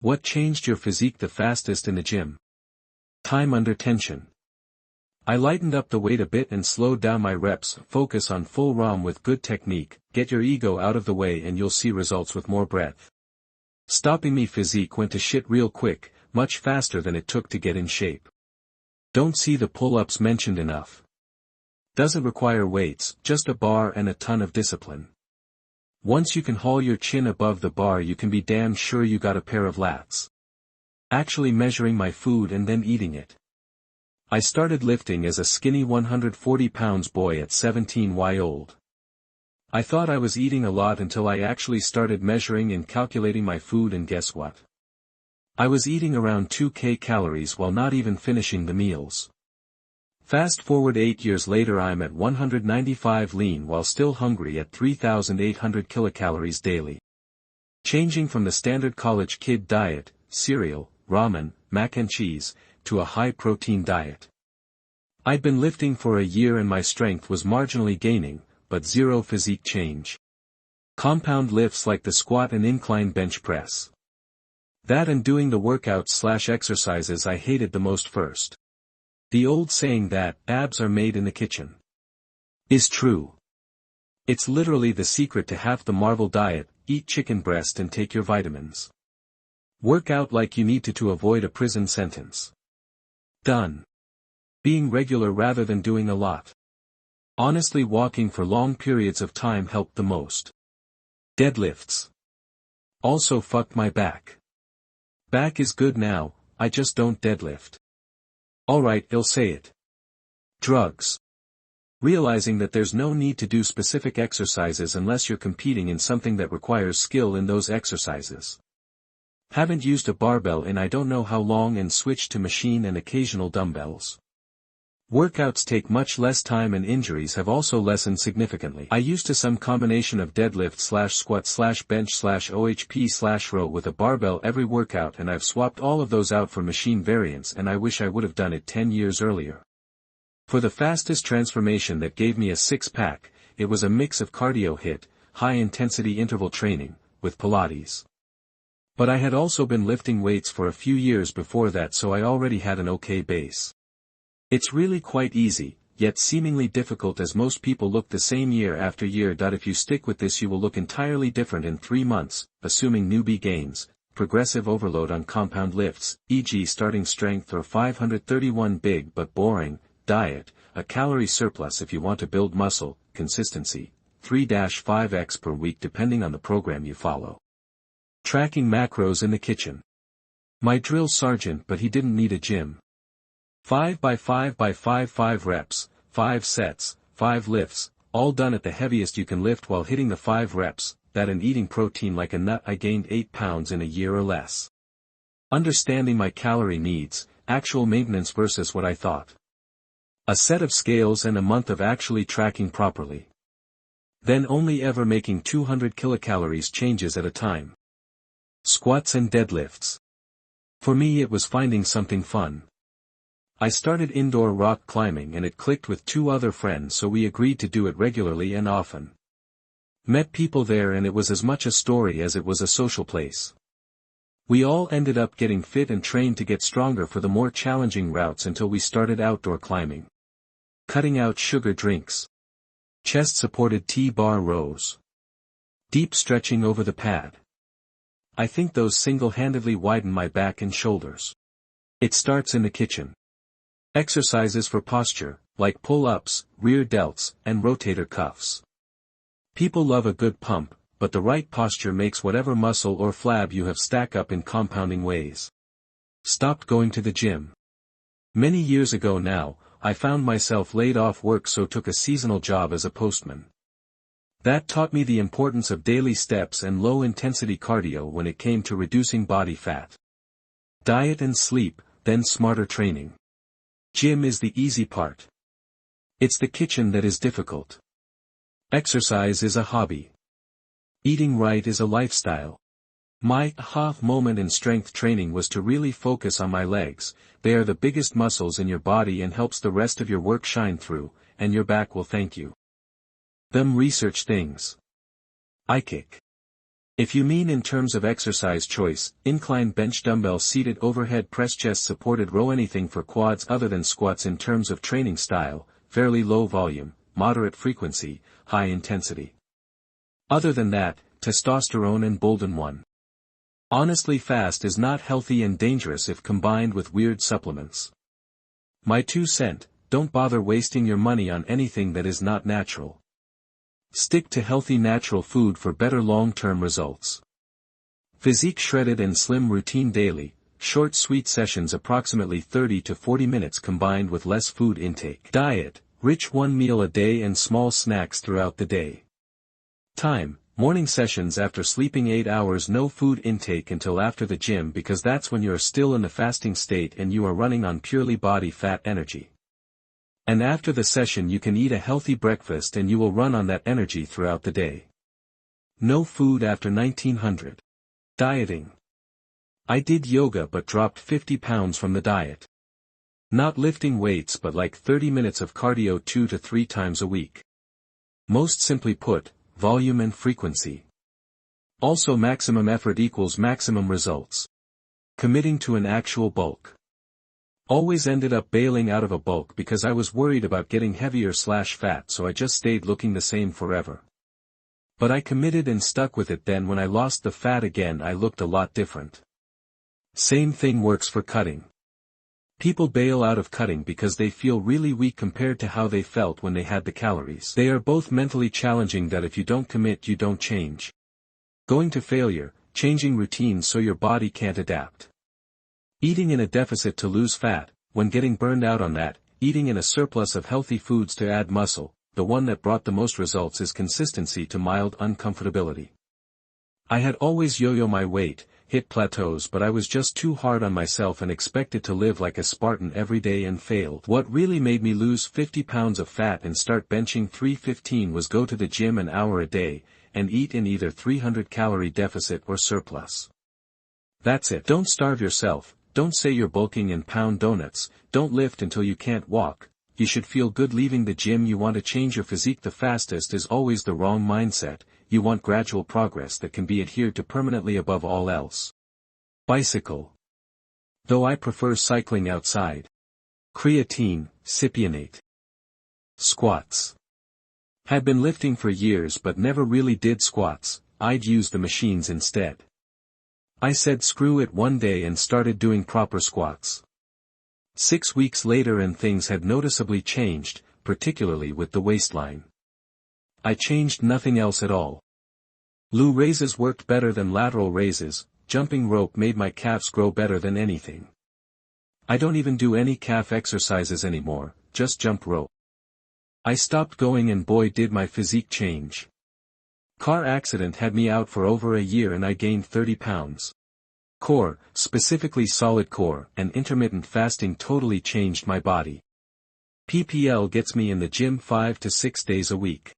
What changed your physique the fastest in the gym? Time under tension. I lightened up the weight a bit and slowed down my reps. Focus on full ROM with good technique, get your ego out of the way and you'll see results with more breadth. Stopping me physique went to shit real quick, much faster than it took to get in shape. Don't see the pull-ups mentioned enough. Doesn't require weights, just a bar and a ton of discipline. Once you can haul your chin above the bar you can be damn sure you got a pair of lats. Actually measuring my food and then eating it. I started lifting as a skinny 140 pounds boy at 17 years old. I thought I was eating a lot until I actually started measuring and calculating my food and guess what? I was eating around 2,000 calories while not even finishing the meals. Fast forward 8 years later I'm at 195 lean while still hungry at 3,800 kilocalories daily. Changing from the standard college kid diet, cereal, ramen, mac and cheese, to a high-protein diet. I'd been lifting for a year and my strength was marginally gaining, but zero physique change. Compound lifts like the squat and incline bench press. That and doing the workouts/exercises I hated the most first. The old saying that abs are made in the kitchen is true. It's literally the secret to half the Marvel diet: eat chicken breast and take your vitamins. Work out like you need to avoid a prison sentence. Done. Being regular rather than doing a lot. Honestly, walking for long periods of time helped the most. Deadlifts. Also fucked my back. Back is good now, I just don't deadlift. Alright, I'll say it. Drugs. Realizing that there's no need to do specific exercises unless you're competing in something that requires skill in those exercises. Haven't used a barbell in I don't know how long and switched to machine and occasional dumbbells. Workouts take much less time and injuries have also lessened significantly. I used to some combination of deadlift/squat/bench/OHP/row with a barbell every workout and I've swapped all of those out for machine variants and I wish I would have done it 10 years earlier. For the fastest transformation that gave me a six-pack, it was a mix of cardio HIIT, high-intensity interval training, with Pilates. But I had also been lifting weights for a few years before that so I already had an okay base. It's really quite easy, yet seemingly difficult as most people look the same year after year. If you stick with this you will look entirely different in 3 months, assuming newbie gains, progressive overload on compound lifts, e.g. starting strength or 531 big but boring, diet, a calorie surplus if you want to build muscle, consistency, 3-5x per week depending on the program you follow. Tracking macros in the kitchen. My drill sergeant but he didn't need a gym. 5x5x5 5 reps, 5 sets, 5 lifts, all done at the heaviest you can lift while hitting the 5 reps, that and eating protein like a nut. I gained 8 pounds in a year or less. Understanding my calorie needs, actual maintenance versus what I thought. A set of scales and a month of actually tracking properly. Then only ever making 200 kilocalories changes at a time. Squats and deadlifts. For me it was finding something fun. I started indoor rock climbing and it clicked with 2 other friends so we agreed to do it regularly and often. Met people there and it was as much a story as it was a social place. We all ended up getting fit and trained to get stronger for the more challenging routes until we started outdoor climbing. Cutting out sugar drinks. Chest-supported T-bar rows. Deep stretching over the pad. I think those single-handedly widen my back and shoulders. It starts in the kitchen. Exercises for posture, like pull-ups, rear delts, and rotator cuffs. People love a good pump, but the right posture makes whatever muscle or flab you have stack up in compounding ways. Stopped going to the gym. Many years ago now, I found myself laid off work so took a seasonal job as a postman. That taught me the importance of daily steps and low-intensity cardio when it came to reducing body fat. Diet and sleep, then smarter training. Gym is the easy part. It's the kitchen that is difficult. Exercise is a hobby. Eating right is a lifestyle. My aha moment in strength training was to really focus on my legs. They are the biggest muscles in your body and helps the rest of your work shine through, and your back will thank you. Them research things. I kick. If you mean in terms of exercise choice, incline bench dumbbell seated overhead press chest supported row anything for quads other than squats in terms of training style, fairly low volume, moderate frequency, high intensity. Other than that, testosterone and Bolden 1. Honestly, fast is not healthy and dangerous if combined with weird supplements. My 2 cents, don't bother wasting your money on anything that is not natural. Stick to healthy natural food for better long-term results. Physique shredded and slim routine daily, short sweet sessions approximately 30 to 40 minutes combined with less food intake. Diet, rich 1 meal a day and small snacks throughout the day. Time, morning sessions after sleeping 8 hours, no food intake until after the gym because that's when you are still in the fasting state and you are running on purely body fat energy. And after the session you can eat a healthy breakfast and you will run on that energy throughout the day. No food after 1900. Dieting. I did yoga but dropped 50 pounds from the diet. Not lifting weights but like 30 minutes of cardio 2 to 3 times a week. Most simply put, volume and frequency. Also maximum effort equals maximum results. Committing to an actual bulk. Always ended up bailing out of a bulk because I was worried about getting heavier/fat, so I just stayed looking the same forever. But I committed and stuck with it. Then when I lost the fat again I looked a lot different. Same thing works for cutting. People bail out of cutting because they feel really weak compared to how they felt when they had the calories. They are both mentally challenging that if you don't commit you don't change. Going to failure, changing routines so your body can't adapt. Eating in a deficit to lose fat, when getting burned out on that, eating in a surplus of healthy foods to add muscle, the one that brought the most results is consistency to mild uncomfortability. I had always yo-yo my weight, hit plateaus, but I was just too hard on myself and expected to live like a Spartan every day and failed. What really made me lose 50 pounds of fat and start benching 315 was go to the gym an hour a day, and eat in either 300-calorie deficit or surplus. That's it. Don't starve yourself. Don't say you're bulking and pound donuts, don't lift until you can't walk, you should feel good leaving the gym. You want to change your physique the fastest is always the wrong mindset. You want gradual progress that can be adhered to permanently above all else. Bicycle. Though I prefer cycling outside. Creatine, cypionate. Squats. Had been lifting for years but never really did squats, I'd use the machines instead. I said screw it one day and started doing proper squats. 6 weeks later and things had noticeably changed, particularly with the waistline. I changed nothing else at all. Lou raises worked better than lateral raises, jumping rope made my calves grow better than anything. I don't even do any calf exercises anymore, just jump rope. I stopped going and boy did my physique change. Car accident had me out for over a year and I gained 30 pounds. Core, specifically solid core, and intermittent fasting totally changed my body. PPL gets me in the gym 5 to 6 days a week.